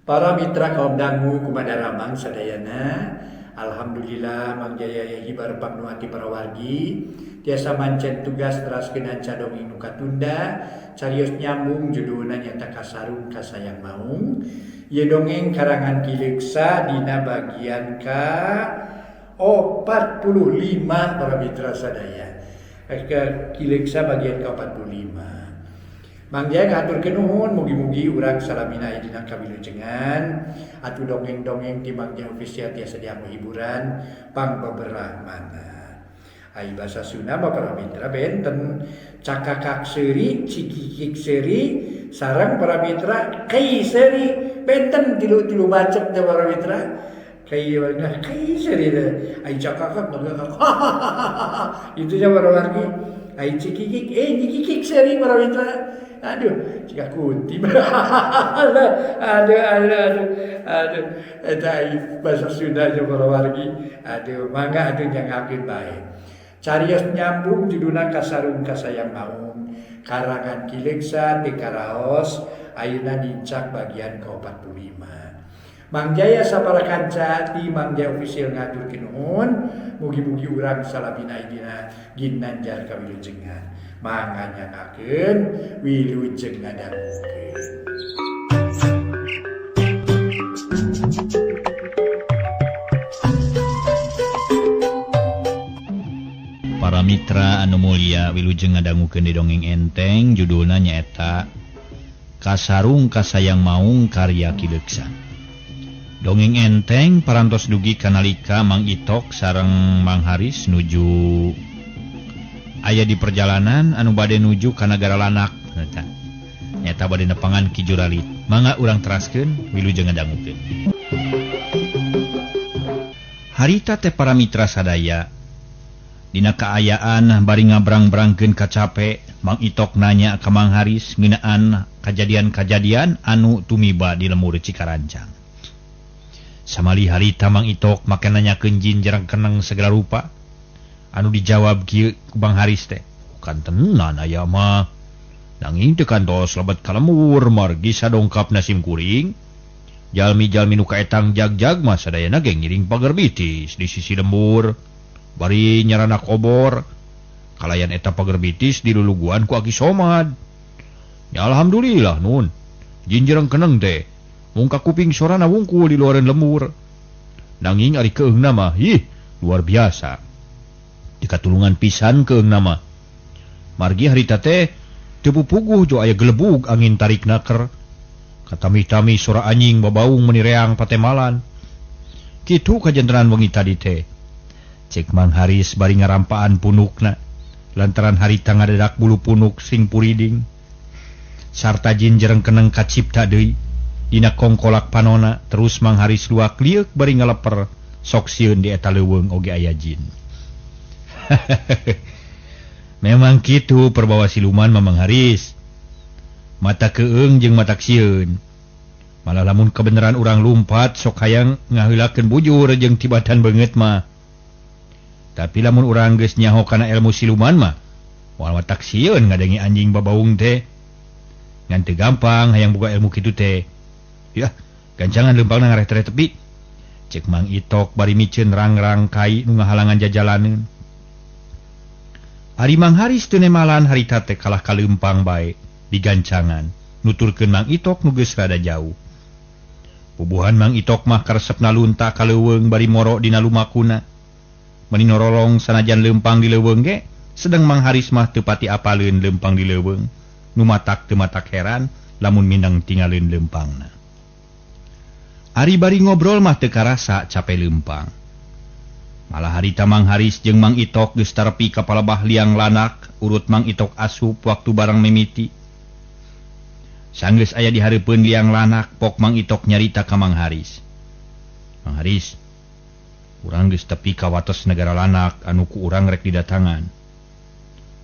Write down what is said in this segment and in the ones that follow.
Para mitra kaum dangu kumadaramang sadayana, alhamdulillah mangjaya hibar pangnuati para wargi, tiasa mancen tugas teras kenanca dongeng nuka tunda, carios nyambung judulna nyata kasarung kasayang maung, ye dongeng karangan kileksa dina bagian ka 45 para mitra sadaya. Kileksa bagian ke 45. Mangjaya ngaturkeun nuhun mugi-mugi urang salamina dina kawilujengan atuh dongeng-dongeng ti Mangjaya official tiasa dianggo hiburan pangbeberahmana. Ai basa Sunda para mitra benten cakakak seuri cikikik seuri sareng para mitra kai seuri benten tilu bacet teh para mitra kai seuri ai cakakak itu para wargi ai cikikik cikikik seuri para mitra. Aduh, jika kunti. aduh. Eta bahasa Sundanya para wargi. Aduh, mangga atuh nyangakeun bae. Carios nyambung judulna kasarung kasayang maung. Karangan kileksa ti karaos ayeuna nincak bagian ke-45. Mangjaya sapara kanca ti Mangjaya official ngaturkeun nuhun, mugi-mugi urang salamina dina ginanjar kawilujengan. Manganyangakeun wilujeng ngadangukeun. Para mitra anu mulia wilujeng ngadangukeun di dongeng enteng judulna nyaeta Kasarung Kasayang Maung karya Kileksa. Dongeng enteng parantos dugi kanalika Mang Itok sareng Mang Haris nuju aya di perjalanan anu bade nuju ka nagara Lanak nyata bade nepangan Ki Juralit. Mangga urang teraskeun wilujeng ngadangukeun. Harita teh para mitra sadaya dina kaayaan bari ngabrang-brangkeun kacape, Mang Itok nanya ka Mang Haris ngeunaan kajadian-kajadian anu tumiba di lemur Cikarancang. Samali harita Mang Itok make nanyakeun jin jarang keneng segala rupa. Anu dijawab kieu ku Bang Haris teh, "Bukan tenan aya mah. Nanging teu kantos lebet ka lemur margi sadongkapna sim kuring. Jalmi-jalmi nu kaetang jag-jag mah sadayana ge ngiring pager bitis di sisi lembur. Bari nyarana kobor. Kalayan eta pager bitis diluluguan ku Aki Somad. Ya alhamdulillah nun. Jin jereng keneng teh. Mung ka kuping sorana wungkul di luareun lembur. Nanging ari keungna mah luar biasa. Dikatulungan pisan keungna mah. Margi harita teh teu pupuguh jo aya gelebug angin tarik naker. Katami-tami sora anjing babaung menireang patemalan. Kitu kajenderan wengi tadi teh. Cek Mang Haris bari ngarampaan punukna lantaran harita ngadadak bulu punuk sing puriding. Sarta jin jereng keneng kacipta deui dina kongkolak panona terus Mang Haris luak liuk bari ngaleper sok sieun di eta leuweung oge aya jin. Memang kitu perbawa siluman Mamang Haris. Mata keung jeung mata sieun. Malah lamun kebenaran urang lumpat sok hayang ngaheulakeun bujur jeung tibatan beungeut mah. Tapi lamun urang geus nyaho kana ilmu siluman mah, moal mata sieun ngadengi anjing babaung teh. Ngan teu gampang hayang boga ilmu kitu teh. Yah, gancangan leumpangna ngareh tepi. Cek Mang Itok bari miceun rang-rang kai nu ngahalangan jajalaneun. Ari Mang Haris teu nemalan harita teh kalah kaleumpang bae di gancangan nuturkeun Mang Itok nu geus rada jauh. Pubuhan Mang Itok mah karesepna lunta ka leuweung bari moro dina lumakuna. Meni norolong sanajan leumpang di leuweung ge, sedeng Mang Haris mah teu pati apaleun leumpang di leuweung. Nu matak teu matak heran lamun mindeng tingaleun leumpangna. Ari bari ngobrol mah teu karasa capek leumpang. Malah harita Mang Haris jeung Mang Itok geus tarepi ka palebah liang Lanak urut Mang Itok asup waktu barang mimiti. Sanggeus aya di hareupeun liang Lanak pok Mang Itok nyarita ka Mang Haris. "Mang Haris, urang geus tepi ka wates negara Lanak anu ku urang rek didatangan.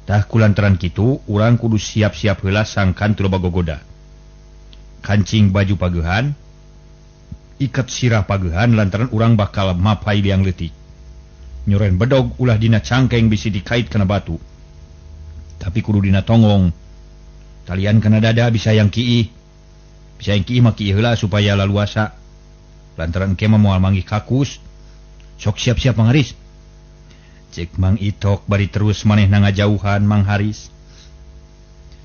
Tah kulantaran kitu urang kudu siap-siap heula sangkan teu loba gogoda. Kancing baju pageuhan, ikat sirah pageuhan lantaran urang bakal mapai liang leutik. Nyoren bedog ulah dina cangkeng bisi dikait kana batu. Tapi kudu dina tongong. Talian kana dada bisa yang kiih. bisa engki maki heula supaya laluasa lantaran engke mah moal manggih kakus. Sok siap-siap Mang Haris. Cek Mang Itok bari terus manehna ngajauhan Mang Haris.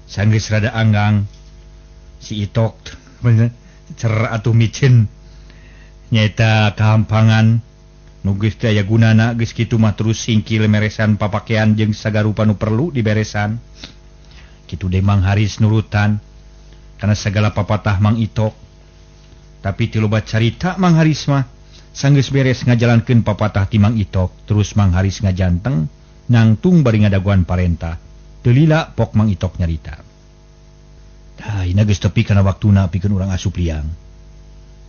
Sanggeus rada anggang si Itok cer atuh micin nyaeta kahampangan nu geus teu aya gunana geus kitu mah terus singkil meresan papakean jeung sagarupa nu perlu diberesan. Kitu deui Mang Haris nurutan kana sagala papatah Mang Itok. Tapi ti loba carita Mang Haris mah sanggeus beres ngajalankeun papatah ti Mang Itok, terus Mang Haris ngajanteng nangtung bari ngadaguan parentah. Teu lila pok Mang Itok nyarita. Tah ina geus tepi kana waktuna pikeun urang asup liang.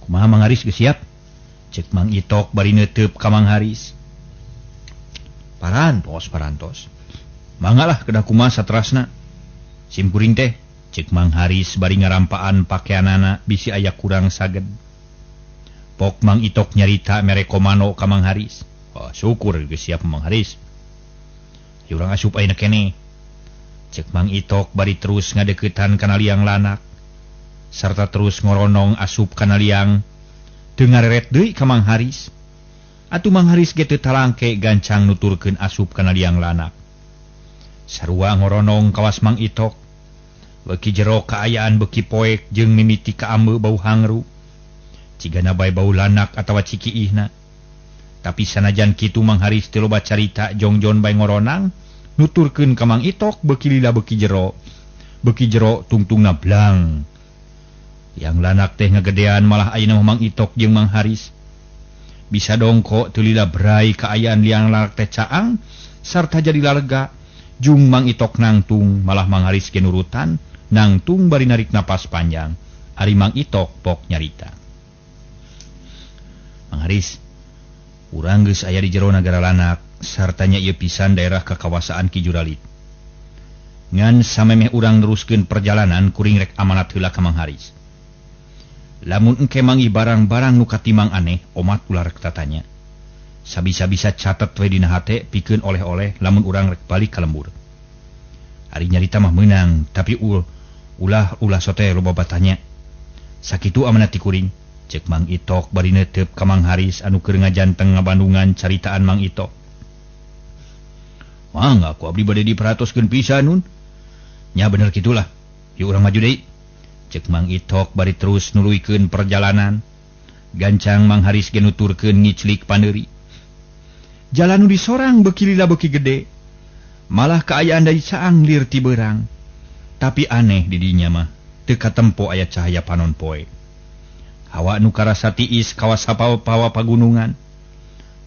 Kumaha Mang Haris geus siap? Cek Mang Itok bari neuteup ka Mang Haris. Parantos. Manggalah kedah kumaha saterasna. Sim kuring teh, cek Mang Haris bari ngarampaan pakeanana bisi aya kurang saged. Pok Mang Itok nyarita mere komano ka Mang Haris. Oh, syukur geus siap Mang Haris. Ieu urang asup ayeuna keneh. Cek Mang Itok bari terus ngadeuketan kana liang lanak. Sarta terus ngoronong asup kana liang. Teu ngareret deui ka Mang Haris. Atuh Mang Haris ge teu talangke gancang nuturkeun asup kana liang lanak. Sarua ngoronong kawas Mang Itok. Beuki jero kaayaan beuki poek jeung mimiti ka ambe bau hangru. Cigana bae bau lanak atawa cikiihna. Tapi sanajan kitu Mang Haris teu loba carita jongjon bae ngoronang nuturkeun ka Mang Itok beuki lila beuki jero tungtungna blang. Yang lanak teh ngagedean malah ayeuna Mang Itok jeung Mang Haris. Bisa dongko teu lila berai kaayaan liang lanak teh caang sarta jadi lalega. Jung Mang Itok nangtung malah Mang Haris ge nurutan nangtung bari narik napas panjang. Ari Mang Itok pok nyarita. Mang Haris, urang geus aya di jero nagara lanak, sartanya ieu pisan daerah kakawasaan Ki Juralit. Ngan samemeh urang neruskeun perjalanan kuring rek amanat heula ka Mang Haris. Lamun engke mangi barang-barang nu katimang aneh, omat ulah rek tatanya. Sabisa-bisa catet we dina hate pikeun oleh-oleh lamun urang rek balik ka lembur. Ari nyarita mah meunang, tapi ulah sote loba batanya. Sakitu amanat ti kuring. Cek Mang Itok bari neuteup ka Mang Haris anu keur ngajanteng ngabandungan caritaan Mang Itok. Mangga ku abdi bade diperatoskeun pisan nun. Nya bener kitulah. Ieu urang maju deui. Cek Mang Itok bari terus nuluykeun perjalanan. Gancang Mang Haris ge nuturkeun ngiclik pandeuri. Jalan nu disorang beuki lila beuki gede. Malah kaayaan dari caang lir ti beurang. Tapi aneh di dinya mah teu katempo aya cahaya panon poe. Hawa nu karasa tiis kawas hapawa pagunungan.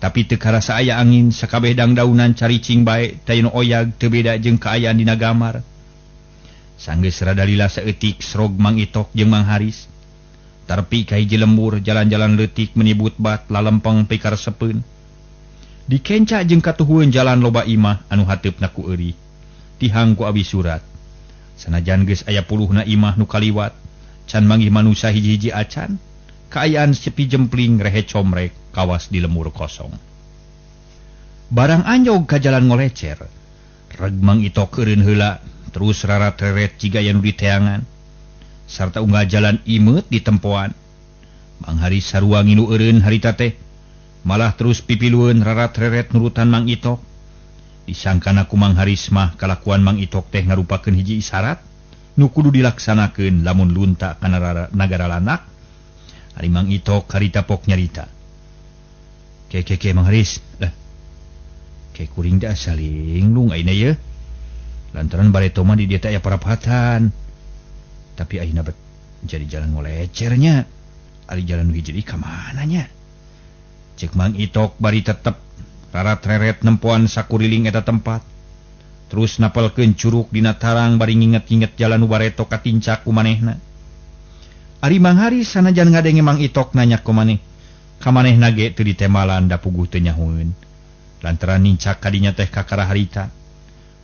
Tapi teu karasa aya angin sakabeh dangdaunan caricing bae tayun oyag teu beda jeung kaayaan dina gamar. Sanggeus rada lila saeutik srog Mang Itok jeung Mang Haris. Tarpi ka hiji lembur jalan-jalan leutik menibut bat lalempeng pikaresepeun. Dikenca jeung katuhueun jalan loba imah anu hateupna ku euri. Tihang ku abi surat. Sanajan geus aya puluhna imah nu kaliwat, can manggih manusia hiji-hiji acan. Kaayaan sepi jempling rehe comrek kawas di lemur kosong. Barang anjog ka jalan ngolecer. Reg Mang Itok eureun heula terus rarat-reret jiga anu diteangan. Sarta unggal jalan imeut di tempoan. Mang Haris sarua ngilu eureun harita teh. Malah terus pipilueun rarat-reret nurutan Mang Itok. Disangkana ku Mang Haris mah kalakuan Mang Itok teh ngarupakeun hiji isyarat nu kudu dilaksanakeun lamun lunta kana nagara lanak. Ari Mang Itok harita pok nyarita. Ke Mang Haris. Ke kuring da salinglung ayeuna ye. Lantaran bareto mah di dieu teh aya parapatan. Tapi ayeuna bet jadi jalan ngolecernya. Ari jalan nu hiji ka mana nya? Cek Mang Itok bari tetep rarat-reret nempoan sakuriling eta tempat. Terus napelkeun curug dina tarang bari nginget-nginget jalan nu bareto katincak ku manehna. Ari Mang Haris sanajan ngadenge Mang Itok nanya ku maneh. Ka manehna ge teu ditemalan da puguh teu nyahoeun. Lantaran nincak kadinya teh kakara harita.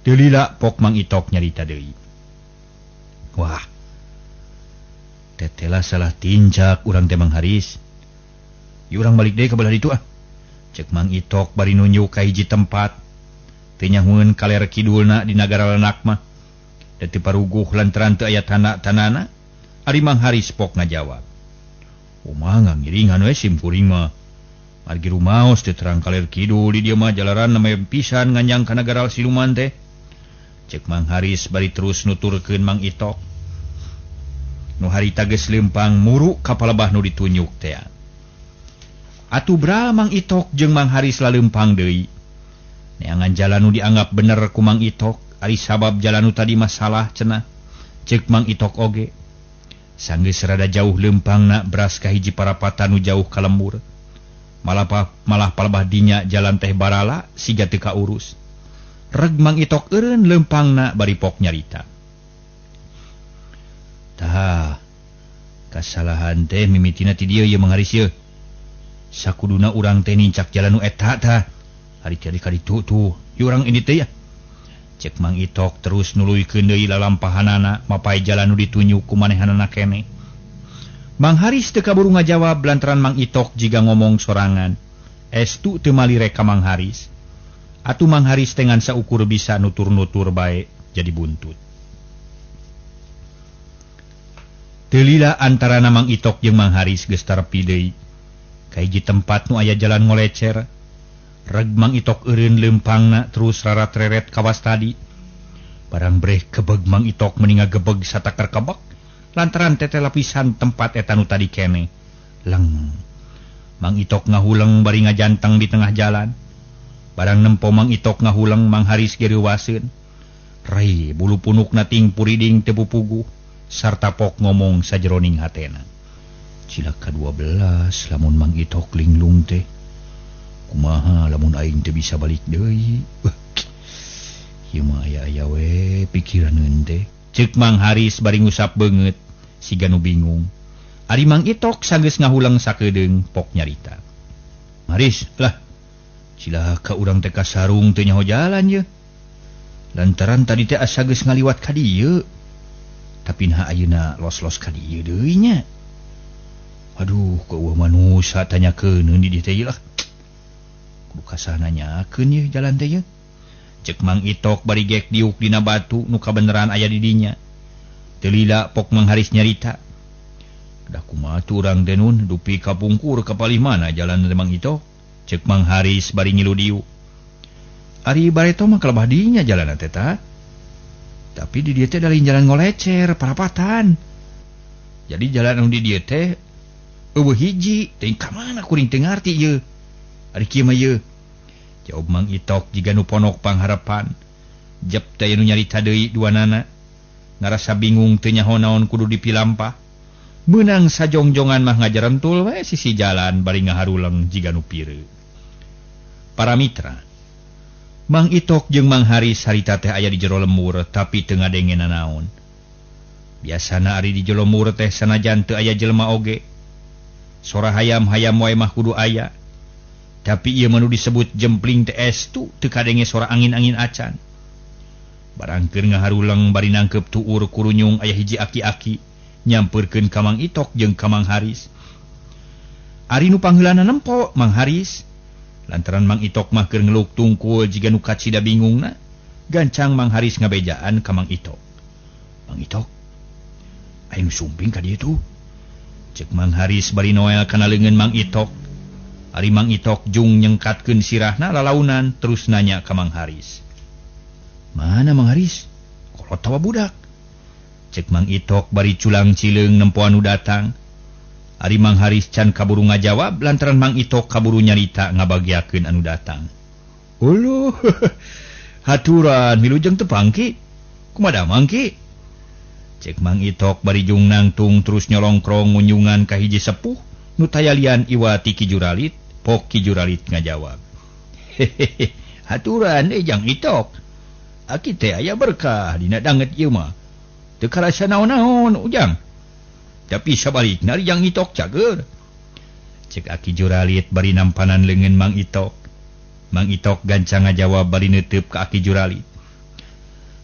Teu lila pok Mang Itok nyarita deui. Wah. Tetela salah tincak urang teh Mang Haris. Ieu urang balik deui ka belah ditu ah. Cek Mang Itok bari nunjuk ka hiji tempat. Teu nyahoeun kaler kidulna di nagara lanak mah. Da teu paruguh lantaran teu aya tanda-tandana. Ari Mang Haris pok ngajawab. Umah ngiringan we sim kuring mah. Margi rumaos teh terang kaler kidul di dieu mah jalaran namanya pisan nganjang ka nagara siluman teh. Cek Mang Haris bari terus nuturkeun Mang Itok. Nu harita geus leumpang muru ka palebah nu ditunjuk teh. Atuh bra Mang Itok jeung Mang Haris laleumpang deui. Neangan jalan nu dianggap bener ku Mang Itok, ari sabab jalan nu tadi masalah cenah. Cek Mang Itok oge. Sanggeus rada jauh leumpangna beras ka hiji parapatan nu jauh ka lembur. Malah palebah dinya jalan teh barala siga teu kaurus. Reg Mang Itok eureun leumpangna bari pok nyarita. Tah, kasalahan teh mimitina ti dieu ye Mang Haris ye. Sakuduna urang teh nincak jalan nu eta tah. Hari tiari ka ditu tuh, ieu urang ini teh ya. Cek Mang Itok terus nuluykeun deui lalampahanana mapai jalan nu ditunjuk ku manehanana keneh. Mang Haris teu kaburu ngajawab lantaran Mang Itok jiga ngomong sorangan. Estu teu malirek ka Mang Haris. Atuh Mang Haris tengan saukur bisa nutur-nutur bae jadi buntut. Teu lila antarana Mang Itok jeung Mang Haris geus tarepi deui ka hiji tempat nu aya jalan ngolecer. Reg Mang Itok eureun leumpangna terus rarat-reret kawas tadi. Barang breh kebeg Mang Itok meninga gebeg satakar kebek lantaran teteh lapisan tempat eta nu tadi kene. Leng. Mang Itok ngahuleng bari ngajanteng di tengah jalan. Barang nempo Mang Itok ngahuleng Mang Haris geriwaseun. Rai bulu punukna ting puriding teu pupuguh sarta pok ngomong sajeroning hatena. Cilaka 12 lamun Mang Itok linglung teh. Kumaha lamun aing teu bisa balik deui. Ieu mah aya we pikiraneun teh. Ceuk Mang Haris bari ngusap beungeut siga nu bingung. Ari Mang Itok sanggeus ngahulang sakedeung pok nyarita. Haris, lah. Cilaka urang teh kasarung teu nyaho jalan ye. Lantaran tadi teh asa geus ngaliwat ka dieu. Tapi nah ayeuna los-los ka dieu deui nya. Aduh, ka eueuh manusa tanyakeun di dieu teh lah. Kasana nyakeun ye jalan teh ye. Cek Mang Itok bari gek diuk dina batu nu kabeneran aya di dinya. Teu lila pok Mang Haris nyarita. Da kumaha tu urang teh nun dupi kapungkur ka palih mana jalan teh Mang Itok? Cek Mang Haris bari ngilu diuk. Ari bareto mah kalebah dinya jalan teh tah. Tapi di dieu teh dalin jalan ngolecer parapatan. Jadi jalan anu di dieu teh eueuh hiji, teh ka mana kuring teu ngarti ye. Ari kieu mah ye. Jawab Mang Itok jiga nu ponok pangharepan. Jep teh nu nyarita deui duanana. Ngarasa bingung teu nyaho naon kudu dipilampah. Meunang sajongjongan mah ngajarentul we sisi jalan bari ngaharuleng jiga nu pireu. Para mitra. Mang Itok jeung Mang Haris harita teh aya di jero lembur tapi teu ngadenge nanaon. Biasana ari di jero lembur teh sanajan teu aya jelema oge. Sora hayam-hayam wae mah kudu aya. Tapi ieu mah nu disebut jempling teh estu teu kadenge sora angin-angin acan. Barang keur ngaharuleng bari nangkep tuur kurunyung aya hiji aki-aki nyampeurkeun ka Mang Itok jeung ka Mang Haris. Ari nu pangheulana nempo Mang Haris. Lantaran Mang Itok mah keur ngeluk tungkul jiga nu kacida bingungna, gancang Mang Haris ngabejaan ka Mang Itok. Mang Itok, aing sumping ka dieu tuh. Cek Mang Haris bari noel kana leungeun Mang Itok. Ari Mang Itok jung nyengkatkeun sirahna lalaunan terus nanya ka Mang Haris. Mana Mang Haris? Kolot tawa budak. Cek Mang Itok bari culang cileung nempo anu datang. Ari Mang Haris can kaburu ngajawab lantaran Mang Itok kaburu nyarita ngabagiakeun anu datang. Uluh, haturan milujeng teu pangki. Kumaha mangki? Cek Mang Itok bari jung nangtung terus nyolongkrong ngunjungan ka hiji sepuh nu tayalian iwati Ki Juralit. Pok Ki Juralit ngajawab. Hehehe, haturan Jang Itok. Aki teh aya berkah dina danget ieu mah. Teu karasa naon-naon ujang. Tapi sabalikna Jang Itok cager. Cek Aki Juralit bari nampanan leungeun Mang Itok. Mang Itok gancang ngajawab bari neuteub ka Aki Juralit.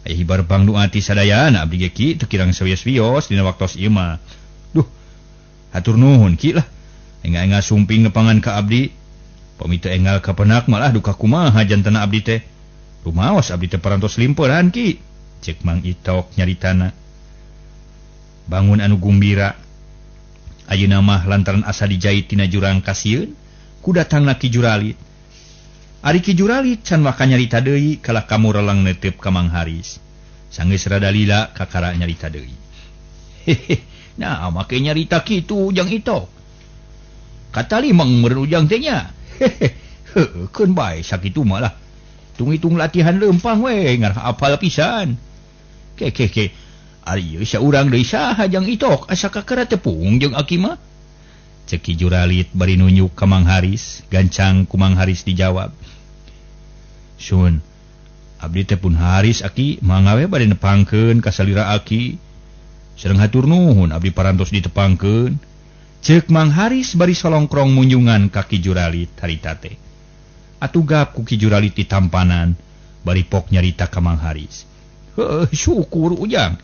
Aya hibar bang nu ati sadayana abdi ge Ki teu kirang sawios-wios dina waktos ieu mah. Duh. Hatur nuhun Ki lah. Enga-enga sumping nepangan ka abdi. Pamito engal ka penak malah duka kumaha jantena abdi teh. Rumaos abdi teh parantos limpeuran Ki. Cek Mang Itok nyaritana. bangun anu gumbira. Ayeuna mah lantaran asa dijait tina jurang kasieun ku datangna Ki Juralit. Ari Ki Juralit can waka nyarita deui kala kamu relang neuteup ka Mang Haris. Sanggeus rada lila kakara nyarita deui. Hehe, nah make nyarita kitu ujang itok. Katali mang meureun ujang teh nya. Hehe, heueuh keun bae sakitu mah lah. Tung-itung latihan leumpang we ngarah apal pisan. Ke. Ari ieu saurang deui saha jang itok asa kakara tepung jeung aki mah. Cek Ki Juralit bari nunjuk ka Mang Haris, gancang ku Mang Haris dijawab. Sun, abdi teh pun Haris aki mangga we bade nepangkeun ka salira aki. Sareng hatur nuhun abdi parantos ditepangkeun. Ceuk Mang Haris bari solongkrong munjungan ka Ki Juralit harita teh. Atugap ku Ki Juralit ditampanan bari pok nyarita ka Mang Haris. Heuh, syukur ujang.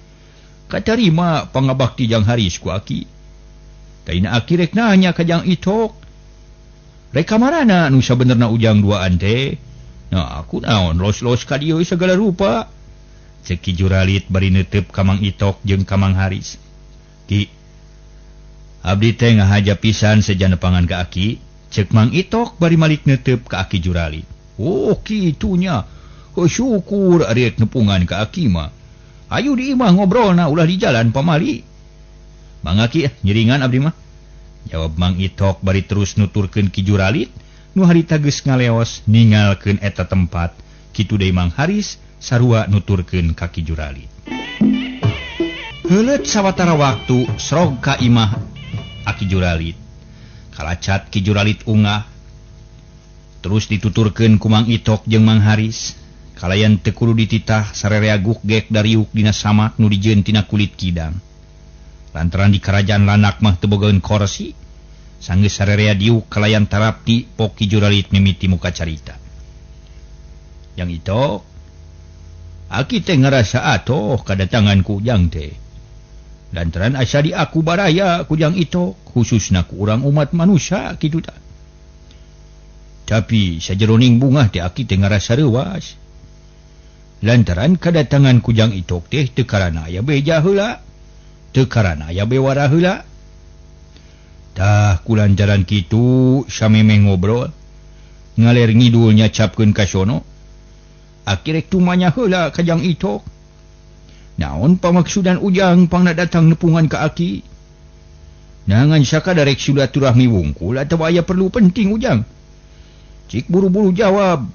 Katarima pangabakti jang Haris ku aki. Taina aki rek nanya ka jang itok. Rek kamarana nu sabenerna ujang duaan teh. Nah aku naon los-los ka dieu segala rupa. Cek Ki Juralit bari neuteup ka Mang Itok jeung ka Mang Haris. Ki, abdi teh ngahaja pisan sejana pangan ka aki. Cek Mang Itok bari malik neuteup ka Ki Juralit. Oh kitunya. Syukur ari rek nepungan ka aki mah. Ayo di imah ngobrolna ulah di jalan pamali. Mang Aki nyiringan abdi mah. Jawab Mang Itok bari terus nuturkeun Ki Juralit nu harita geus ngaleos ningalkeun eta tempat. Kitu deui Mang Haris sarua nuturkeun ka Ki Juralit. Heuleut sawatara waktu srog ka imah Ki Juralit. Kalacat Ki Juralit ungah. Terus dituturkeun ku Mang Itok jeung Mang Haris. Kalayan teu kudu dititah sarerea guk-gek dariuk dina samak nu dijieun tina kulit kidang. Lantaran di kerajaan lanak mah teu bogaeun korsi, sanggeus sarerea diuk kalayan tarapti pok Ki Juralit mimiti muka carita. Yang Itok, aki teh ngarasa atoh kadatangan ku ujang teh. Lantaran asa di aku baraya ku Jang Itok, khususna ku urang umat manusia kitu tah. Tapi sajeroning bungah teh aki teh ngarasa reuwas. Lantaran kadatangan ku Jang Itok teh teu karana aya beja heula, teu karana aya bewara heula. Tah kulantaran kitu sameme ngobrol, ngaler ngidul nyacapkeun ka sono. Aki rek tumanya heula ka Jang Itok. Naon pamaksudan ujang pangna datang nepungan ka aki? Nangan sakadarek silaturahmi wungkul atawa aya perlu penting ujang? Cik buru-buru jawab.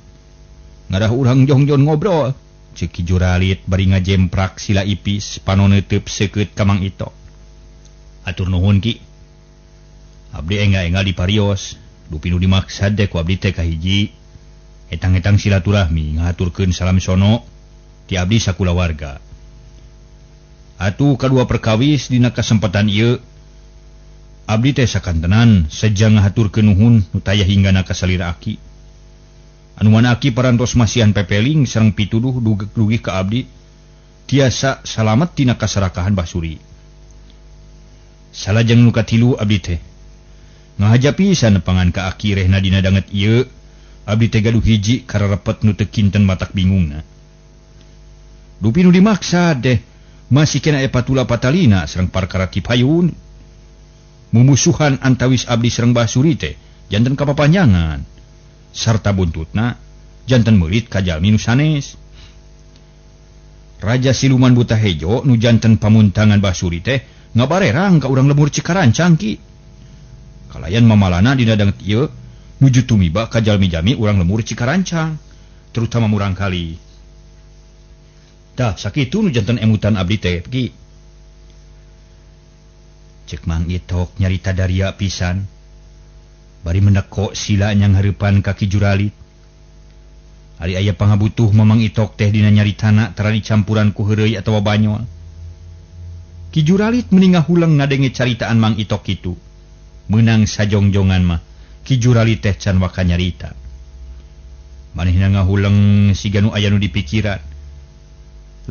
Ngarah urang jongjon ngobrol. Cek Ki Juralit bari ngajemprak sila ipis panoneuteub seukeut ka Mang Itok. Atur nuhun Ki. Abdi enggal-enggal diparios, dupi nu dimaksad teh ku abdi teh kahiji. Etang-etang silaturahmi ngaturkeun salam sono ti abdi sakulawarga. Atuh kadua perkawis dina kasempatan ieu abdi teh sakantenan sejang ngahaturkeun nuhun nu tayah hinggana ka salira aki. Anu mana aki parantos masihan pepeling sareng pituduh dugeg-dugih ka abdi tiasa salamet tina kasarakahan Basuri. Salajeng nu katilu abdi teh ngahaja pisan nepangan ka aki rehna dina danget ieu. Abdi teh gaduh hiji kararepet nu teu kinten matak bingungna. Dupi nu dimaksad teh masih kena epatula patalina sareng parkara ti payun. Mumusuhan antawis abdi sareng Basuri teh janten kapapanjangan. Sarta buntutna janten meulit ka jalmi nu sanes. Raja Siluman Buta Hejo nu janten pamuntangan Basuri teh ngabarerang ka urang lemur Cikarancang Ki. Kalayan mamalana dina danget ieu nuju tumiba ka jalmi-jalmi urang lemur Cikarancang, terutama murang kali. Tah sakitu nu janten emutan abdi teh Ki. Cek Mang Itok nyarita daria pisan. Bari mendeko sila nyang hareupan ka Ki Juralit. Ari aya pangabutuh Mamang Itok teh dina nyaritana tara dicampuran ku heureuy atawa banyol. Ki Juralit meuningah huleng ngadenge caritaan Mang Itok kitu. Meunang sajongjongan mah Ki Juralit teh can waka nyarita. Manehna ngahuleng siga nu aya nu dipikiran.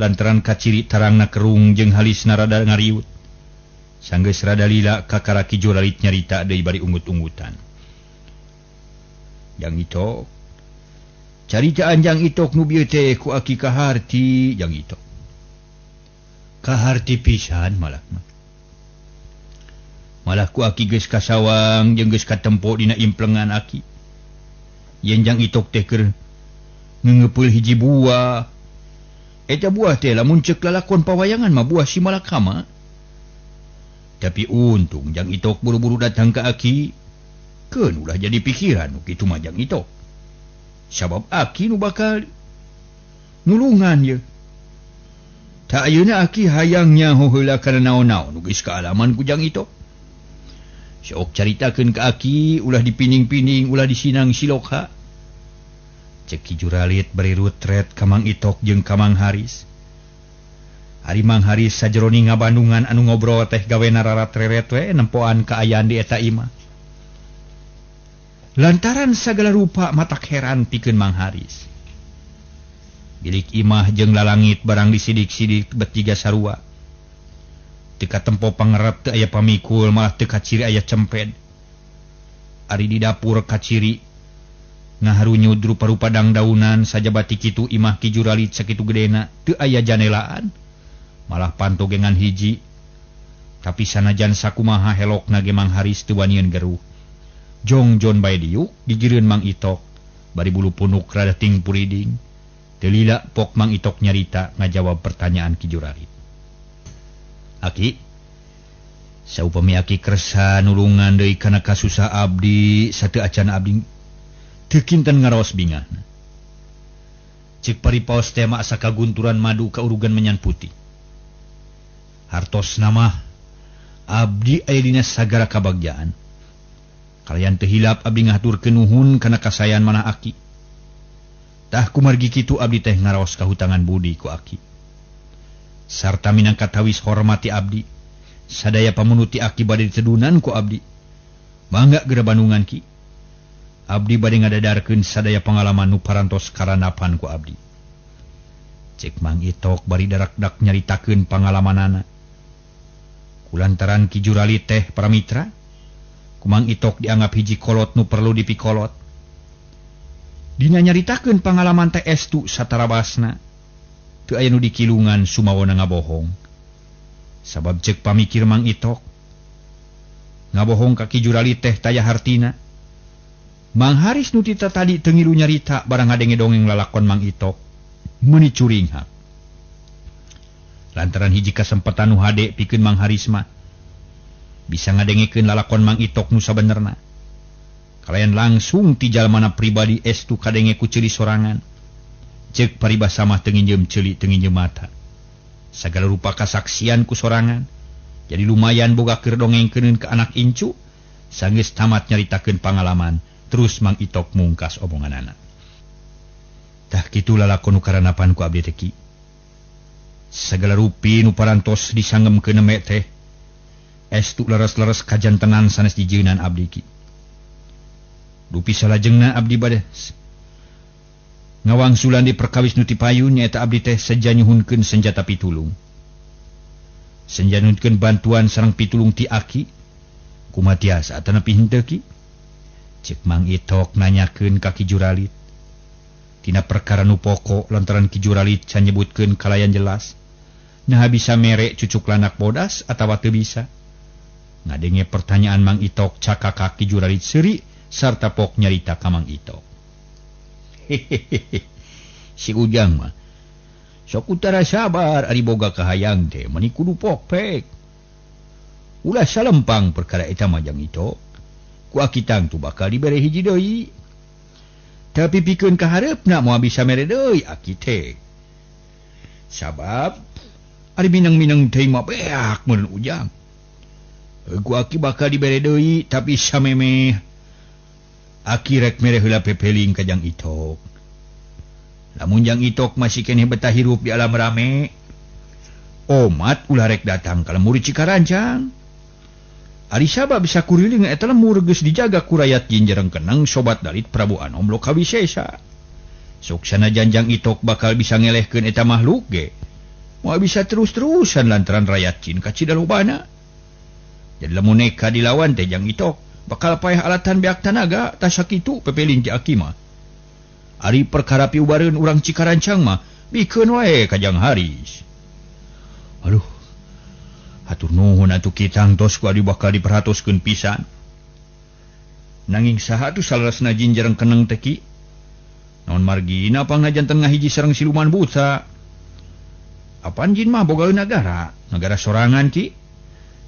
Lantaran kaciri tarangna kerung jeung halisna rada ngariut. Sanggeus rada lila kakara Ki Juralit nyarita deui bari ungut-ungutan. Jang Itok, caritaan Jang Itok nu bieu teh ku aki kaharti Jang Itok. Kaharti pisan malah mah. malah ku aki geus kasawang jeung geus katempo dina implengan aki. Yenjang itok teh keur ngeupul hiji buah. Eta buah teh lamun ceuk lalakon pawayangan mah buah si malakama. Tapi untung jang itok buru-buru datang ke aki. Keun ulah jadi pikiran nu kitu mah jang itok. Sabab aki nu bakal nulungan ye. Tak ayeuna aki hayangnya heula kana naon-naon nu geus kaalaman ku jang itok. Sok caritakeun ka aki ulah dipining-pining ulah disinang siloka. Cek Ki Juralit bari rutret ka Mang Itok jeung ka Mang Haris. Ari Mang Haris sajeroni ngabandungan anu ngobrol teh gawena rarat-reret we nempoan kaayaan di eta imah. Lantaran sagala rupa matak heran pikeun Mang Haris. Bilik imah jeung lalangit barang disidik-sidik bet jiga sarua. Teu katempo pangerep teu aya pamikul malah teu kaciri aya cemped. Ari di dapur kaciri ngaharunyud rupa-rupa dangdaunan sajabati kitu imah Ki Juralit sakitu gedena teu aya janelaan malah pantogengan hiji. Tapi sanajan sakumaha helokna ge Mang Haris teu wanian geruh. Jongjon bae diuk digireun Mang Itok bari bulu punuk rada ting puriding. Teu lila pok Mang Itok nyarita ngajawab pertanyaan Ki Juralit. Aki, saupami aki kersa nulungan deui kana kasusah abdi sateu acan abdi teu kinten ngaraos bingah. Cek paripaos teh mak sakagunturan madu ka urugan menyan putih. Hartos nama abdi aya dina sagara kabagjaan. Kalayan teu hilap abdi ngaturkeun nuhun kana kasayan manah aki. Tah kumargi kitu abdi teh ngaraos kahutangan budi ku aki. Sarta minangka tawis hormati abdi, sadaya pamunuti aki bade ditedunan ku abdi. Mangga geura bandungan Ki. Abdi bade ngadadarkeun sadaya pengalaman nu parantos karanapan ku abdi. Cek Mang Itok bari darak-dak nyaritakeun pangalamanana. Kulantaran Ki Juralit teh para mitra, ku Mang Itok dianggap hiji kolot nu perlu dipikolot. Dina nyaritakeun pangalaman teh estu satarabasna. Teu aya nu dikilungan sumawona ngabohong. Sabab cek pamikir Mang Itok, ngabohong ka Ki Juralit teh taya hartina. Mang Haris nu tita tadi teu ngilu nyarita barang ngadenge dongeng lalakon Mang Itok meuni curing hak. Lantaran hiji kasempatan nu hade pikeun Mang Haris mah bisa ngadengekeun lalakon Mang Itok nu sabenerna. Kalayan langsung ti jalmana pribadi estu kadenge ku ceuli sorangan. Cek paribasa mah teu nginjem ceuli teu nginjem mata. Sagala rupa kasaksian ku sorangan. Jadi lumayan boga keur dongengkeun ke anak incu sanggeus tamat nyaritakeun pangalaman. Terus Mang Itok mungkas omonganana. Tah kitu lalakon nu karanapan ku abdi teh Ki. Sagala rupi nu parantos disanggem keun eme teh estu leres-leres kajantenan sanes dijeunan abdi Ki. Dupi salajengna abdi bade ngawangsulan di perkawis nu ti payun nyaeta abdi teh saja nyuhunkeun senjata pitulung. Senja nuhunkeun bantuan sareng pitulung ti aki. Kumaha tiasa atanapi henteu Ki? Cek Mang Itok nanyakeun ka Ki Juralit. Tina perkara nu pokok lantaran Ki Juralit can nyebutkeun kalayan jelas. Nah bisa mere cucuk lanak bodas atawa teu bisa. Ngadenge pertanyaan Mang Itok caka ka Ki Juralit seuri sarta pok nyarita ka Mang Itok. Hehehe. Si Ujang mah sok utara sabar ari boga kahayang teh meuni kudu pokpek. Ulah salempang perkara eta mah Jang Itok. Ku aki tangtu bakal dibere hiji deui. Tapi pikeun ka hareupna moal bisa mere deui aki teh. Sabab ari minang-minang teh mah beak mun Ujang. Ku aki bakal dibere deui tapi samemeh aki rek mere heula pepeling ka Jang Itok. Lamun Jang Itok masih keneh betah hirup di alam rame, omat ulah rek datang ka lemur Cikarancang. Ari sabab bisa kuriling eta lemur geus dijaga ku rakyat jin jareng keneng sobat dalit Prabu Anom Lokawisesa. Sok sanajan Jang Itok bakal bisa ngelehkeun eta makhluk ge, moal bisa terus-terusan lantaran rakyat jin kacidalobana. Jadi lamun neka dilawan teh Jang Itok bakal payah alatan beak tanaga tah sakitu pepeling ti aki mah. Ari perkara piubareun urang Cikarancang mah bikeun wae ka Jang Haris. Aduh. Hatur nuhun atuh kitang tos ku adi bakal diperhatoskeun pisan. Nanging saha atuh salasna jin jarang keneng teh Ki? Naon margina pangnajan tengah hiji sareng siluman buta. Apaan jin mah boga negara sorangan Ki?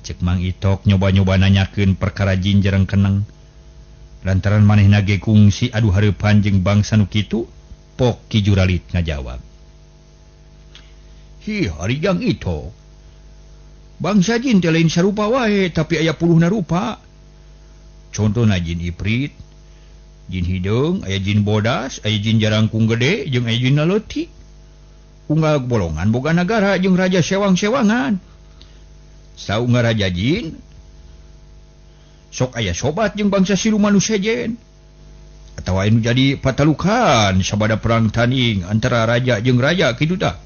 Cek Mang Itok nyoba-nyoba nanyakeun perkara jin jarang keneng. Lantaran manehna ge kungsi adu hareupan jeung bangsa nu kitu, pok Ki Juralit ngajawab. Hi, harigang Itok. Bangsa jin teh lain sarupa wae, tapi aya puluhna rupa. Contohna jin Iprit, jin hidung, aya jin bodas, aya jin jarangkung gede, jeung aya jin leutik. Unggal bolongan boga negara jeung raja sewang-sewangan. Saunggal raja jin, sok aya sobat jeung bangsa siluman nu sejen. Atawa anu jadi patalukan sabada perang tanding antara raja jeung raja kitu tah.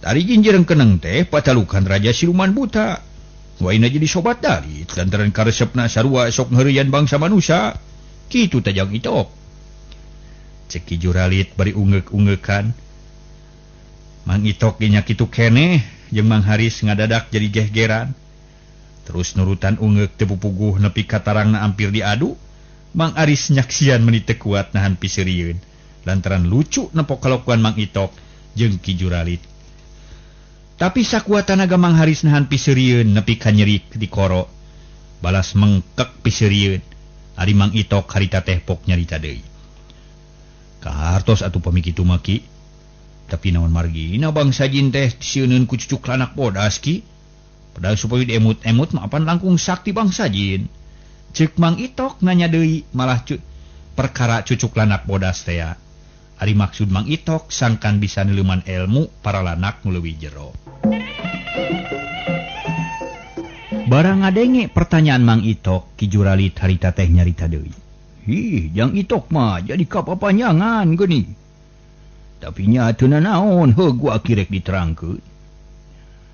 Dari jin jarang keneng teh patalukan raja siluman buta. Waina jadi sobat dari lantaran karesepna sarua sok ngeureuyaan bangsa manusia. Kitu teh Jang Itok. Cek Ki Juralit bari ungeuk-ungeukan. Mang Itok nya kitu keneh jeung Mang Haris ngadadak jadi gehgeran. Terus nurutan ungeuk teu pupuguh nepi ka tarangna ampir diadu. Mang Aris nyaksian meuni teu kuat nahan piseurieun lantaran lucu nepok kalakuan Mang Itok jeung Ki Juralit. Tapi sakuat tanaga Mang Haris nahan piseurieun nepi ka nyeri di koro. Balas mengkek piseurieun. Ari Mang Itok harita teh pok nyarita deui. Kahartos atuh pamikitu mah Ki. Tapi naon margina bangsa jin teh disieunneun ku cucuk lanak bodas Ki. Padahal supaya diemut-emut mah apan langkung sakti bangsa jin. Ceuk Mang Itok nanya deui malah perkara cucuk lanak bodas teh ya. Ari maksud Mang Itok sangkan bisa neleuman ilmu para lanak nu leuwih jero. Barang ngadenge pertanyaan Mang Itok, Ki Juralit harita teh nyarita deui. Hi, Jang Itok mah jadi kapapanjangan geuning. Tapi nya teu naon heug gua kirek diterangkeun.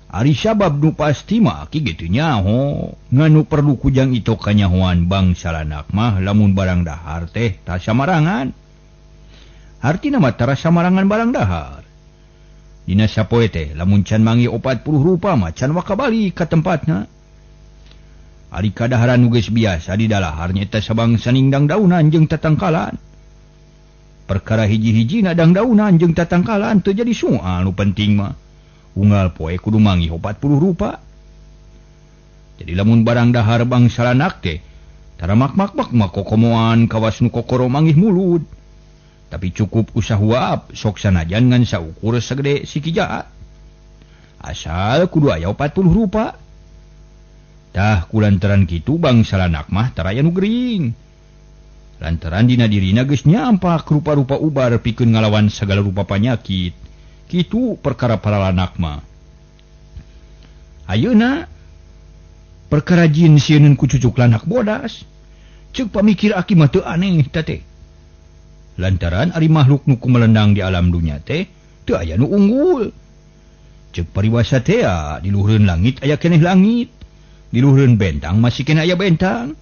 Ari sabab nu pasti mah ki kitu nyaho, nganu perlu ku Jang Itok kanyahoan bangsa lanak mah lamun barang dahar teh tah samarangan. Artina mah tara samarangan barang dahar. Dina sapoe teh lamun can mangi 40 rupa mah can wakabali ka tempatna. Ari kadaharan nu geus biasa di dalahar nyaeta sabangsa ningdang daunan jeung tatangkalan. Perkara hiji-hijina dangdaunan jeung tatangkalan teu jadi soal nu penting mah. Unggal poe kudu mangi 40 rupa. Jadi lamun barang dahar bangsa lanak teh tara mak-mak mah kokomoan kawas nu kokoro mangih mulud. Tapi cukup usah uap sok sanajan ngan saukur sagede siki jaat. Asal kudu aya 40 rupa. Tah kulantaran kitu bangsa lanak mah tara aya nu gering. Lantaran dina dirina geus nyampak rupa-rupa ubar pikeun ngalawan sagala rupa panyakit. Kitu perkara para lanak mah. Ayeuna perkara jin sieunun ku cucuk lanak bodas. Ceuk pamikir aki mah teu aneh teh. Lantaran ari makhluk nu kumelendang di alam dunya teh teu aya nu unggul. Ceuk pariwasa teh di luhureun langit aya keneh langit. Di luhureun bentang masih keneh aya bentang.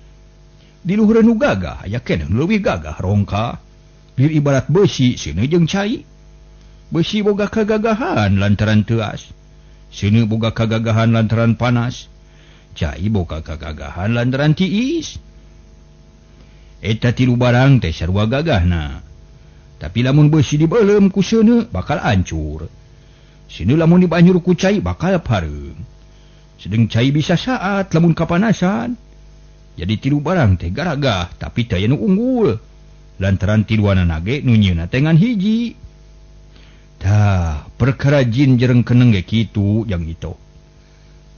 Di luhureun nu gagah aya keneh nu leuwih gagah rongka. Lir ibarat besi sieuneu jeung cai. Besi boga kagagahan lantaran teuas. Sieuneu boga kagagahan lantaran panas. Cai boga kagagahan lantaran tiis. Eta tilu barang teh sarua gagahna. Tapi lamun besi dibeuleum ku sieuneu bakal hancur. Sieuneu lamun dibanyur ku cai bakal pareung. Sedeng cai bisa saat lamun kapanasan. Jadi tilu barang teh garagah tapi teu aya nu unggul. Lantaran tiluanana ge nu nyieunna teh ngan hiji. Tah, perkara jin jereng keneng ge kitu Jang Itok.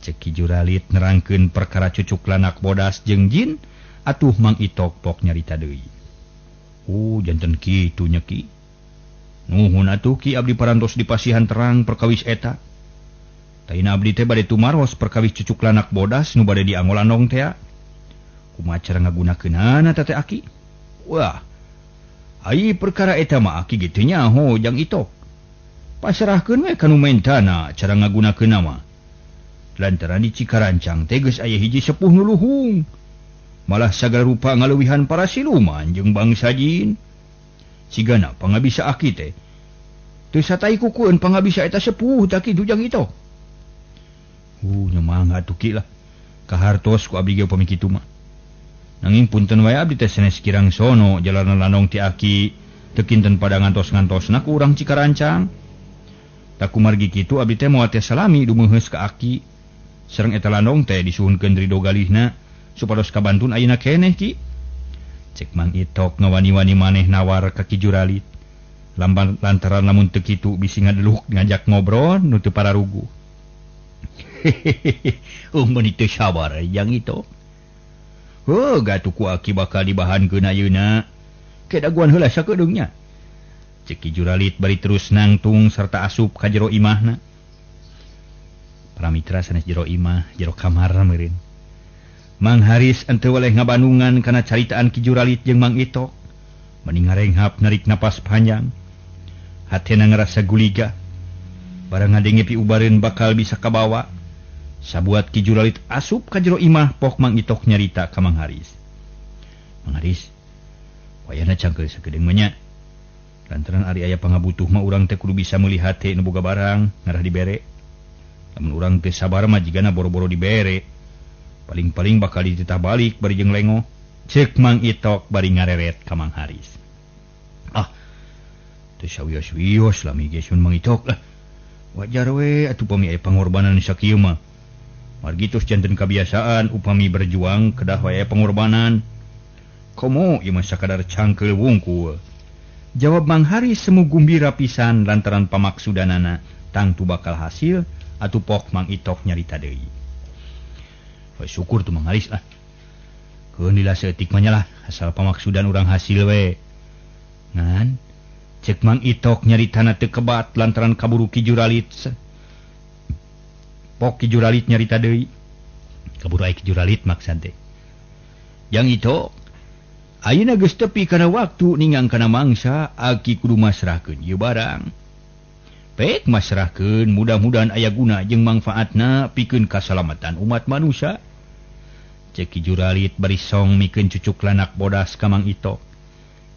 Cek Ki Juralit nerangkeun perkara cucuk lanak bodas jeung jin. Atuh Mang Itok pok nyarita deui. Janten kitu nya Ki. Nuhun atuh Ki abdi parantos di pasihan terang perkawis eta. Taina abdi teh bade tumaros perkawis cucuk lanak bodas nu bade diangolandong teh. Kumaha cara ngagunakeunana teh Aki? Wah. Ai perkara eta mah Aki ge teu nyaho Jang Itok. Pasrahkeun we ka nu mentana cara ngagunakeunna mah. Lantaran di Cikarancang teh geus aya hiji sepuh nu luhung. Malah sagala rupa ngaleuwihan para siluman jeung bangsa jin. Sigana pangabisa Aki teh teu satai kukueun pangabisa eta sepuh tah kitu Jang Itok. Nyemang atuki lah. Kahartos ku abdi ge upami kitu mah. Nanging punten wae abdi teh sanes kirang sono jalanan lanong ti aki teu kinten pada ngantos-ngantosna ku urang Cikarancang. Tak kumargi kitu abdi teh moal teh salami dumeuheus ka aki. Sareng eta lanong teh disuhunkeun ridho galihna supados kabantun ayeuna keneh ki. Cek Mang Itok ngawani-wani maneh nawar ka Ki Juralit. Lantaran lamun teu kitu bisi ngadeluk ngajak ngobrol nu teu pararugu. Mun itu sabar yang itu. Gatuh ku aki bakal dibahankeun ayeuna. Ke daguan heula sakedeungnya. Cek Ki Juralit bari terus nangtung sarta asup ka jero imahna. Pramitra sanes jero imah, jero kamar meureun. Mang Haris ente waleh ngabandungan kana caritaan Ki Juralit jeung Mang Itok. Mending ngarenghap narik napas panjang. Hatena ngerasa guliga. Barang ngadenge piubareun bakal bisa kabawa. Sabuat Ki Juralit asup ka jero imah pok Mang Itok nyarita ka Mang Haris. Mang Haris, wayahna cangkeul sakedeung mah nya. Lantaran ari aya pangabutuh mah urang teh kudu bisa meuli hate nu boga barang ngarah dibere. Lamun urang teh sabar mah jigana boro-boro dibere. Paling-paling bakal dititah balik bari jeung lengo. Ceuk Mang Itok bari ngareret ka Mang Haris. Teu sawios-wios lami geus Mang Itok lah. Wajar we atuh upami aya pangorbanan sakieu mah. Margi tos janten kabiasaan upami berjuang kedah wae pengorbanan. Komo ieu mah sakadar cangkeul wungkul. Jawab Mang Haris semu gumbira pisan lantaran pamaksudanana tangtu bakal hasil atuh pok Mang Itok nyarita deui. Wah syukur tuh Mang Haris lah. Keun lila seetik mah nya lah asal pamaksudan urang hasil we. Ngan cek Mang Itok nyaritana teu kebat lantaran kaburu Ki Juralit. Pok Ki Juralit nyarita deui. Kaburu aya Ki Juralit maksud teh. Yang Itok ayeuna geus tepi kana waktu ningang kana mangsa aki kudu masrahkeun ieu barang. Pek masrahkeun mudah-mudahan aya guna jeung mangfaatna pikeun kasalamatan umat manusia. Cek Ki Juralit bari song mikeun cucuk lanak bodas ka Mang Itok.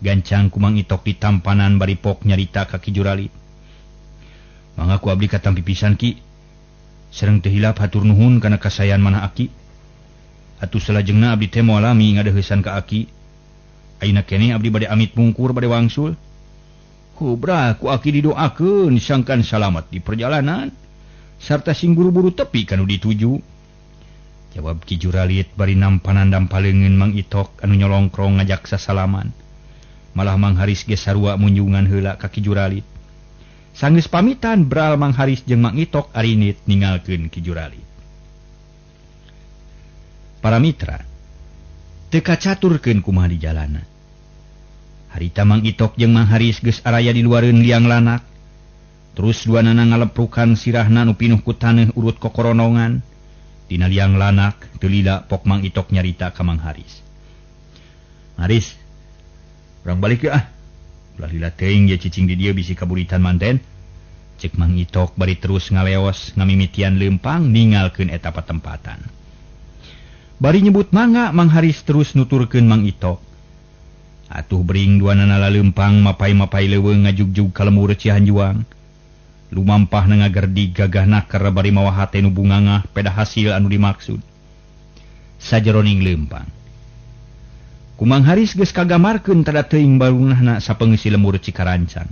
Gancang ku Mang Itok ditampanan bari pok nyarita ka Ki Juralit. Mangga ku abdi katampi pisan Ki. Sareng teu hilap hatur nuhun kana kasayan manah aki. Atuh salajengna abdi teh moal lami ngadeuheusan ka aki. Ayeuna keneh abdi bade amit mungkur bade wangsul. Kubra ku aki didoakeun sangkan salamet di perjalanan sarta sing buru-buru tepi kanu dituju. Jawab Ki Juralit bari nampanan dampaleungeun Mang Itok anu nyolongkrong ngajak sasalaman. Malah Mang Haris ge sarua munjungan heula ka Ki Juralit. Sanggeus pamitan bral Mang Haris jeung Mang Itok arinit ninggalkeun Ki Juralit. Para mitra, teu kacaturkeun kumaha di jalana. Harita Mang Itok jeung Mang Haris geus araya di luareun liang lanak. Terus duanana ngaleprukan sirahna nu pinuh ku taneuh urut kokoronongan. Dina liang lanak teu lila pok Mang Itok nyarita ka Mang Haris. Haris, urang balik ya ah. Ulah lila teuing ye cicing di dieu bisi kaburitan manten. Cek Mang Itok bari terus ngaleos ngamimitian leumpang ninggalkeun eta patempatan. Bari nyebut mangga Mang Haris terus nuturkeun Mang Itok. Atuh bering duanana laleumpang mapai-mapai leuweung ngajugjug ka lemur Cihanjuang. Lumampah ngagerdi gagahna keur bari mawa hate nu bungangah peda hasil anu dimaksud. Sajeroning leumpang. Ku Mang Haris geus kagamarkeun tada teuing barunahna sapeungeusi lemur Cikarancang.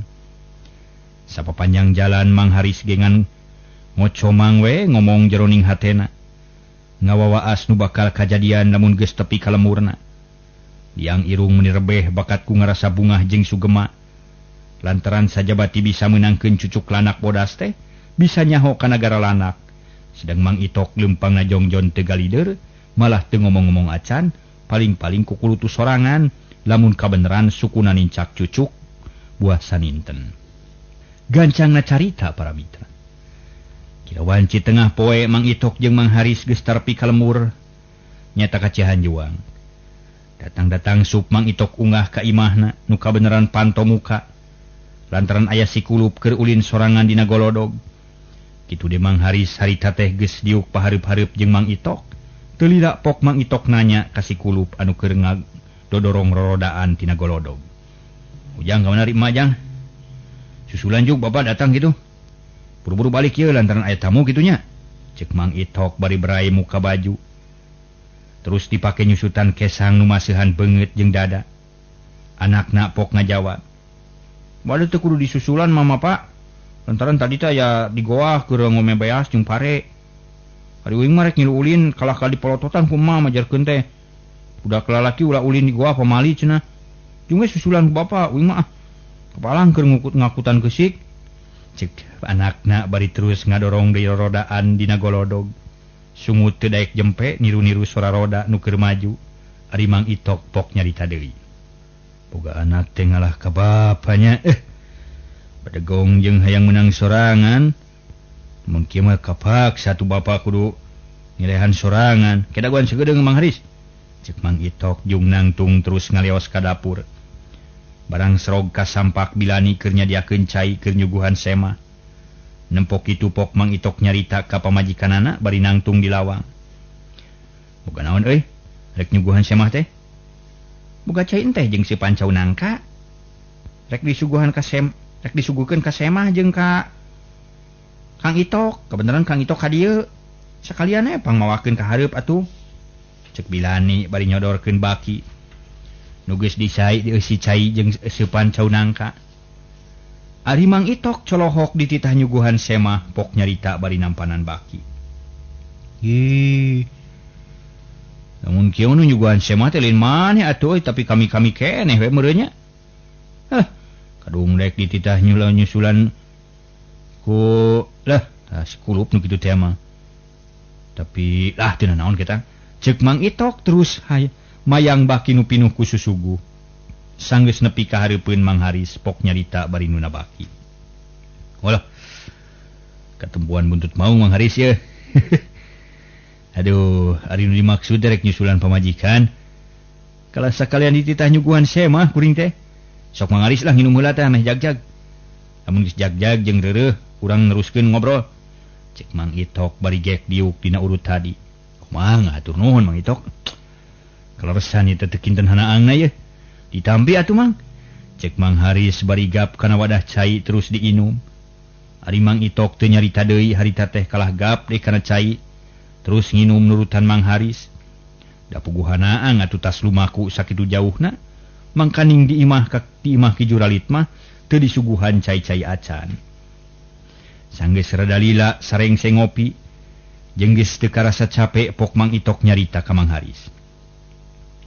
Sapapanjang jalan Mang Haris gengan ngocomang we ngomong jeroning hatena. Ngawawaas nu bakal kajadian lamun geus tepi ka lemurna. Liang irung menirebeh bakat ku ngarasa bungah jeung sugema. Lantaran sajabati bisa menangkeun cucuk lanak bodas teh, bisa nyaho ka nagara lanak. Sedang Mang Itok leumpangna jongjon teu galider, malah teu ngomong-ngomong acan, paling-paling kukulutu sorangan, lamun kabeneran sukuna nincak cucuk, buah saninten. Gancangna carita para mitra. Kirawan ci tengah poe Mang Itok jeung Mang Haris geus tarpi ka lemur, nyata ka Cihanjuang. Datang-datang sup Mang Itok unggah ka imahna, nu kabeneran panto muka. Lantaran aya si kulup keur ulin sorangan dina golodog. Kitu de Mang Haris harita teh geus diuk pahareup-hareup jeung Mang Itok. Teu lila pok Mang Itok nanya ka si kulup anu keur ngadodorong rorodaan tina golodog. Ujang ka mana Rimah Jang? Susulan juk Bapak datang gitu. Buru-buru balik ye lantaran aya tamu kitu nya. Cek Mang Itok bari berai muka baju. Terus dipakai nyusutan kesang nu masihan beungeut jeung dada. Anakna pok ngajawab. Bade teu kudu disusulan mama pak. Lantaran tadi teh aya di goa keur ngome beas jeung pare. Ari uing mah rek ngilu ulin kalah kali polototan ku mah majarkeun teh. Budak lalaki ulah ulin di goa pamali cenah. Jeung we susulan ku bapa uing mah kapalang keur ngakutan geusik. Cek anakna bari terus ngadorong deui rodaan dina golodog. Sungut teu daek jempe niru-niru suara roda nu keur maju. Ari Mang Itok pok nyarita deui. Boga anak teh ngalah ka bapanya. Badegong jeung hayang menang sorangan. Mun kieu mah kapaksa tu bapa kudu ngilehan sorangan. Kedaguan sagedeung Mang Haris. Cek Mang Itok jeung nangtung terus ngaleos ka dapur. Barang serog ka sampak bilani keur nyadiakeun cai keur nyuguhan sema. Nempok kitu pok Mang Itok nyarita ka pamajikanana bari nangtung di lawang. Boga naon euy? Rek nyuguhan sema teh? Boga cai teh jeung si pancau nangka. Rek disuguhan ka rek disuguhkeun ka sema jeung ka Kang Itok. Kebeneran Kang Itok ka dieu. Sakalian pangmawakeun ka hareup atuh. Cek bilani bari nyodorkeun baki. Nuges disai dieusi cai jeung seupan cau nangka. Ari Mang Itok colohok di titah nyuguhan sema pok nyarita bari nampanan baki. Namun kieu nu nyuguhan sema teh lain maneh atuh tapi kami keneh we meureun nya. Kadung dek di titah nyusulan ku lah sikulup nu kitu teh mah. Tapi teu naon kita. Ceuk Mang Itok terus mayang baki nu pinuh ku susugu. Sanggeus nepi ka hareupeun Mang Haris pok nyarita bari nuna baki. Walah. Katempuan buntut mau Mang Haris ye. Aduh, ari nu dimaksud rek nyusulan pamajikan. Kalau sakalian dititah nyuguhan sema kuring teh. Sok Mang Haris lah nginum heula teh meh jagjag. Amun geus jagjag jeung reureuh urang neruskeun ngobrol. Cek Mang Itok bari gek diuk dina urut tadi. Kumaha ngatur nuhun Mang Itok? Kaleresan ieu teh kinten hanaangna ye. Ditampi atuh Mang. Cek Mang Haris bari gap kana wadah cai terus diinum. Ari Mang Itok teu nyarita deui harita teh kalah gap deui kana cai. Terus nginum nurutan Mang Haris. Da puguhanaang atuh tas lumaku sakitu jauhna. Mangkaning di imah ki juralit mah teu disuguhan cai-cai acan. Sanggeus rada lila sarengse ngopi. Jeung geus teu karasa capek pok Mang Itok nyarita ka Mang Haris.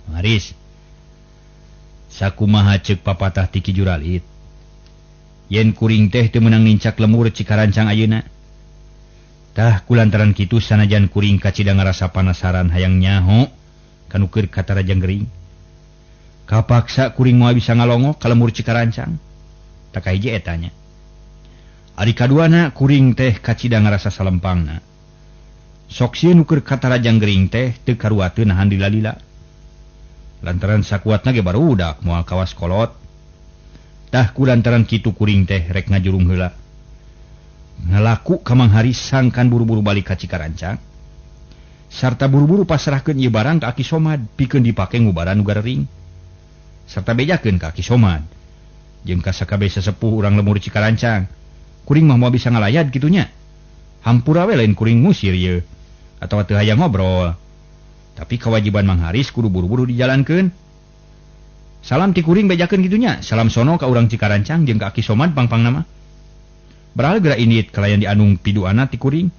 Mang Haris, sakumaha ceuk papatah ti Ki Juralit? Yen kuring teh teu meunang nincak lemur Cikarancang ayeuna. Tah kulantaran kitu sanajan kuring kacida ngarasa panasaran hayang nyaho kanu keur Katarajang Gering. Kapaksa kuring moal bisa ngalongo ka lemur Cikarancang. Tak kahiji eta nya. Ari kaduana kuring teh kacida ngarasa salempangna. Sok sieun nu keur Katarajang Gering teh teu karuateun nahan lila-lila. Lantaran sakuatna ge barudak moal kawas kolot. Tah kulantaran kitu kuring teh rek ngajurung heula. Ngalaku ka Mang Haris sangkan buru-buru balik ka Cikarancang. Sarta buru-buru pasrahkeun ieu barang ka Aki Somad pikeun dipake ngubaran nu garering. Sarta bejakeun ka Aki Somad jeung ka sakabeh sesepuh urang lemur Cikarancang. Kuring mah moal bisa ngalayad kitu nya. Hampura we lain kuring ngusir ieu atawa teu hayang ngobrol. Tapi kewajiban Mang Haris kudu buru-buru dijalankeun. Salam ti kuring bejakeun kitu nya. Salam sono ka urang Cikarancang jeung ka Aki Somad pangpangna mah. Baraha geura indit kalayan dianung piduana ti kuring.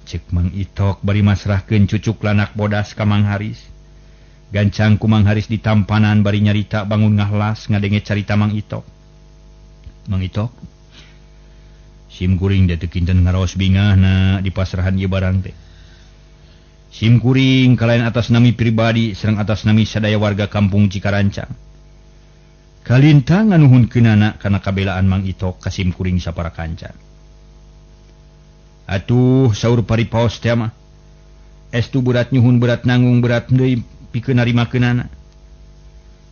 Cek Mang Itok bari masrahkeun cucuk lanak bodas ka Mang Haris. Gancang ku Mang Haris ditampanan bari nyarita bangun ngahlas ngadenge carita Mang Itok. Mang Itok, sim kuring teh teu kinten ngaraos bingahna di pasrahan ieu barang teh. Sim kuring kalayan atas nami pribadi sareng atas nami sadaya warga kampung Cikarancang. Kalintang nganuhunkeunana kana kabelaan Mang Itok ka sim kuring sapara kanca. Atuh saur paripaos teh mah. Estu berat nyuhun berat nanggung berat deui pikeun narimakeunana.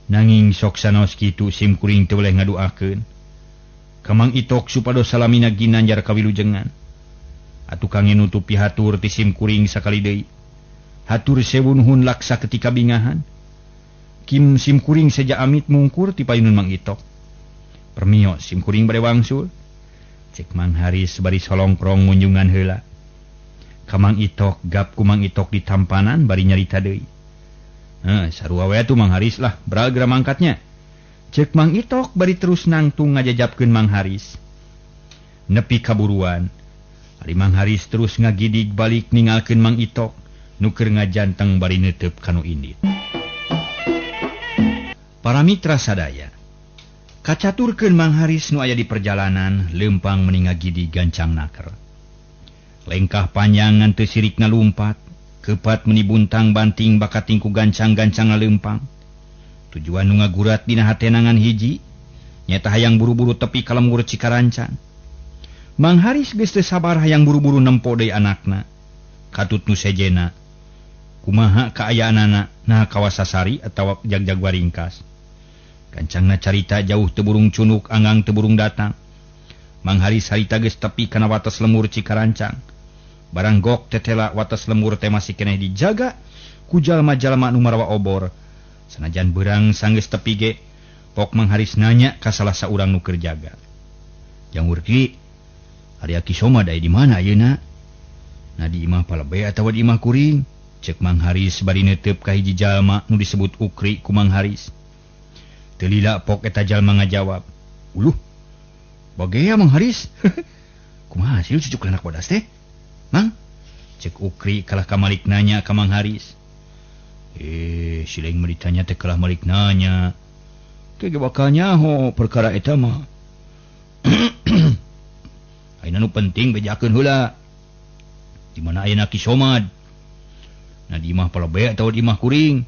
Nanging sok sanaos kitu sim kuring teu boleh ngaduakeun ka Mang Itok supados salamina ginanjar kawilujengan. Atuh kangge nutupi hatur ti sim kuring sakali deui. Hatur sewu nuhun laksa ketika bingahan. Kim sim kuring saja amit mungkur ti payunun Mang Itok. Permio sim kuring bade wangsul. Cek Mang Haris bari solongkrong ngunjungan heula. Kamang Itok gap kumang Itok di tampanan bari nyarita deui. Sarua we atuh Mang Haris lah, beragra mangkatnya. Cek Mang Itok bari terus nangtung ngajajabkeun Mang Haris. Nepi kaburuan, ari Mang Haris terus ngagidig balik ningalkeun Mang Itok, nu keur ngajanteng bari neuteub kanu indit. Para mitra sadaya, kacaturkeun Mang Haris nu aya di perjalanan leumpang meuni ngagidig gancang naker. Lengkah panjang ngan teu sirik ngalumpat, kepat meuni buntang banting bakat tingku gancang-gancang ngaleumpang. Tujuan nu ngagurat dina hatenangan hiji, nyata hayang buru-buru tepi ka lembur Cikarancan. Mang Haris geus teu sabar hayang buru-buru nempo deui anakna. Katut nu sejena, kumaha kaayaanana nah kawasasari atawa jagjag waringkas. Gancangna carita jauh teu burung cunuk anggang teu burung datang. Mang Haris harita geus tepi kana wates lembur Cikarancang. Barang gok tetela wates lembur teh masih keneh dijaga ku jalma-jalma nu marawa obor. Sanajan beurang sanggeus tepi ge, pok Mang Haris nanya ka salah saurang nu keur jaga. Jangur ki, ari Aki Soma da di mana ayeuna? Na di imah palebe atawa di imah kuring? Cek Mang Haris bari neuteub ka hiji jalma nu disebut Ukri ku Mang Haris. Teu lila pok eta jalma ngajawab, "Uluh, bagea Mang Haris?" "Kumaha hasil cucuk anak bodas teh, Mang?" Cek Ukri kalah ka Malik nanya ka Mang Haris. Sileng mah ditanya teh kalah Malik nanya. Kege bakal nyaho perkara eta mah. Ayeuna nu penting bejakeun heula. Di mana ayeuna Ki Somad? Na di imah palebe atawa di imah kuring?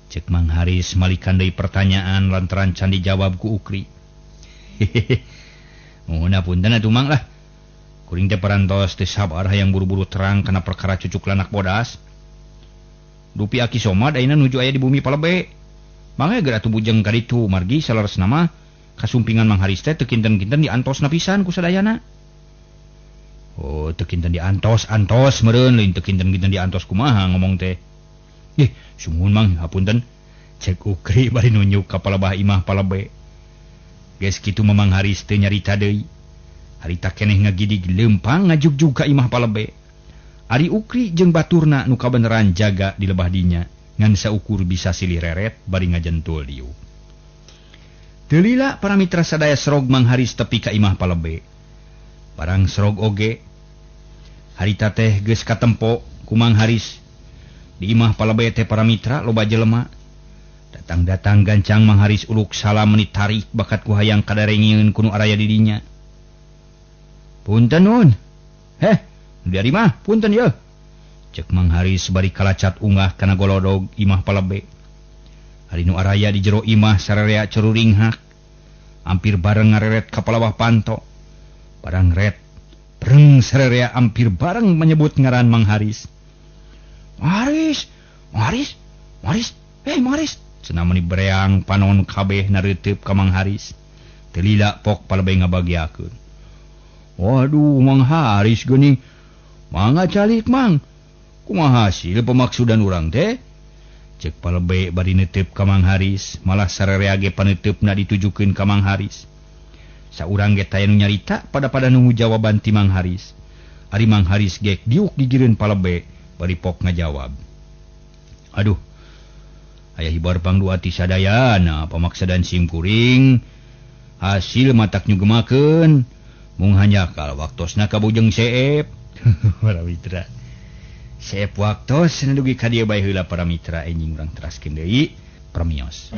Cek Mang Haris malikan deui pertanyaan lantaran can dijawab ku Ukri. Mohon apunten atuh Mang lah. Kuring teh parantos teu sabar hayang buru-buru terang kana perkara cucuk lanak bodas. Dupi Aki Somad ayeuna nuju aya di bumi palebe. Mangga geura atuh bujeng ka ditu margi salaresna mah kasumpingan Mang Haris teh teu kinten-kinten diantosna pisan ku sadayana. Oh, teu kinten diantos meureun lain teu kinten-kinten diantos kumaha ngomong teh. Sumuhun Mang, hapunten. Cek Ukri bari nunjuk ka palebah imah palebe. Geus kitu Mang Haris teu nyarita deui. Harita keneh ngagidig leumpang ngajugjug ka imah palebe. Ari Ukri jeung baturna nu kabeneran jaga di lebah dinya ngan saukur bisa silih reret bari ngajentul diuk. Teu lila para mitra sadaya serog Mang Haris tepi ka imah palebe. Barang serog oge, harita teh geus katempo ku Mang Haris. Di imah palebe teh para mitra loba jelema. Datang-datang gancang Mang Haris uluk salam menit tarik bakat ku hayang kadarengieun kuno araya di dinya. "Punten nun. Nu dari mah? Punten ye." Cek Mang Haris bari kalacat unggah kana golodog imah palebe. Hari nu araya di jero imah sararea ceruring hak. Ampir bareng ngareret ka palawah panto. Barang ret, breng sararea ampir bareng menyebut ngaran Mang Haris. Maris. Cenah meuni bereang panon kabeh nareuteub ka Mang Haris. Teu lila pok palebe ngabagiakeun. "Waduh, Mang Haris geuning. Mangga calik, Mang. Kumaha hasil pemaksudan urang teh?" Cek palebe bari neuteub ka Mang Haris, malah sararea ge paneuteupna ditujukeun ka Mang Haris. Saurang ge taya nu nyarita pada nunggu jawaban ti Mang Haris. Ari Mang Haris ge diuk digireun palebe bari pok ngajawab. "Aduh, aya hibar pangdua ti sadayana pamaksadan sim kuring. Hasil matak nyugemakeun. Mung hanyakal waktosna ka bujeng Seep." Para mitra, Seep waktos nadugi ka dieu bae heula para mitra enjing urang teraskeun deui permios.